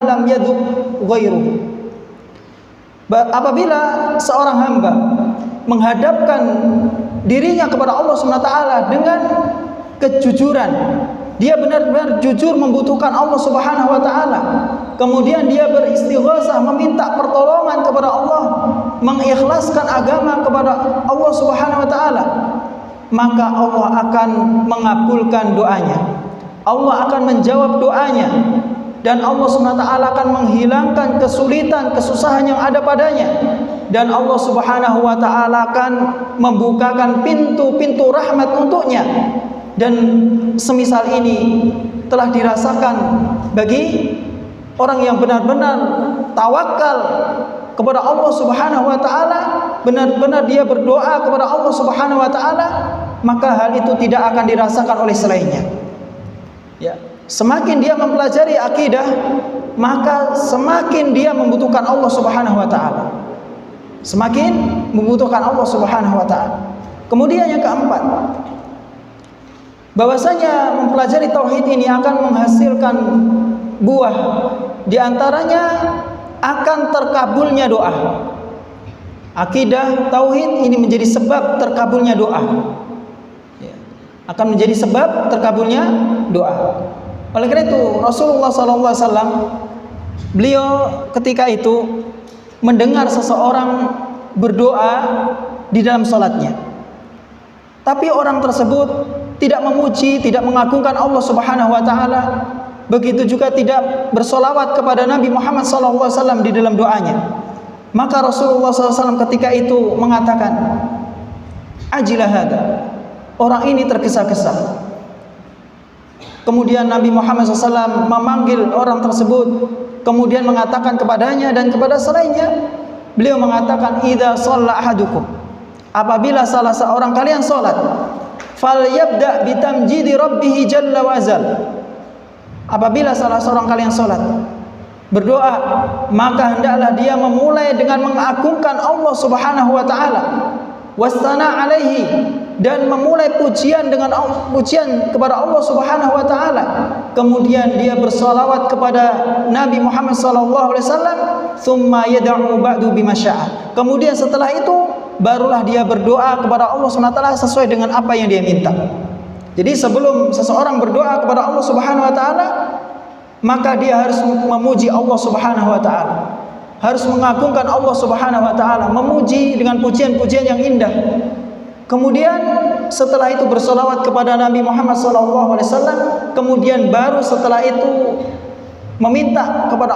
lam yaduk ghairuhu. Apabila seorang hamba menghadapkan dirinya kepada Allah SWT dengan kejujuran, dia benar-benar jujur membutuhkan Allah Subhanahu wa taala, kemudian dia beristighosah, meminta pertolongan kepada Allah, mengikhlaskan agama kepada Allah Subhanahu wa taala, maka Allah akan mengabulkan doanya. Allah akan menjawab doanya, dan Allah Subhanahu wa taala akan menghilangkan kesulitan, kesusahan yang ada padanya, dan Allah Subhanahu wa taala akan membukakan pintu-pintu rahmat untuknya. Dan semisal ini telah dirasakan bagi orang yang benar-benar tawakal kepada Allah Subhanahu wa taala, benar-benar dia berdoa kepada Allah Subhanahu wa taala, maka hal itu tidak akan dirasakan oleh selainnya. Ya, semakin dia mempelajari akidah, maka semakin dia membutuhkan Allah Subhanahu wa taala. Semakin membutuhkan Allah Subhanahu wa taala. Kemudian yang keempat, bahwasanya mempelajari tauhid ini akan menghasilkan buah, di antaranya akan terkabulnya doa. Akidah tauhid ini menjadi sebab terkabulnya doa. Akan menjadi sebab terkabulnya doa. Oleh karena itu Rasulullah SAW, beliau ketika itu mendengar seseorang berdoa di dalam salatnya, tapi orang tersebut tidak memuji, tidak mengagungkan Allah Subhanahu wa taala, begitu juga tidak bersolawat kepada Nabi Muhammad SAW di dalam doanya. Maka Rasulullah SAW ketika itu mengatakan, ajilah hada, orang ini tergesa-gesa. Kemudian Nabi Muhammad SAW memanggil orang tersebut, kemudian mengatakan kepadanya dan kepada selainnya, beliau mengatakan, idza shalla ahadukum, apabila salah seorang kalian salat, falyabda bitamjidi rabbih jalla wa azal, apabila salah seorang kalian salat berdoa, maka hendaklah dia memulai dengan mengagungkan Allah Subhanahu wa taala, wasana alaihi, dan memulai pujian dengan pujian kepada Allah Subhanahu wa taala. Kemudian dia bersalawat kepada Nabi Muhammad sallallahu alaihi wasallam, tsumma yad'u ba'du bima syaa. Kemudian setelah itu barulah dia berdoa kepada Allah Subhanahu wa taala sesuai dengan apa yang dia minta. Jadi sebelum seseorang berdoa kepada Allah Subhanahu wa taala, maka dia harus memuji Allah Subhanahu wa taala, harus mengagungkan Allah Subhanahu wa taala, memuji dengan pujian-pujian yang indah. Kemudian setelah itu bersolawat kepada Nabi Muhammad SAW, kemudian baru setelah itu meminta kepada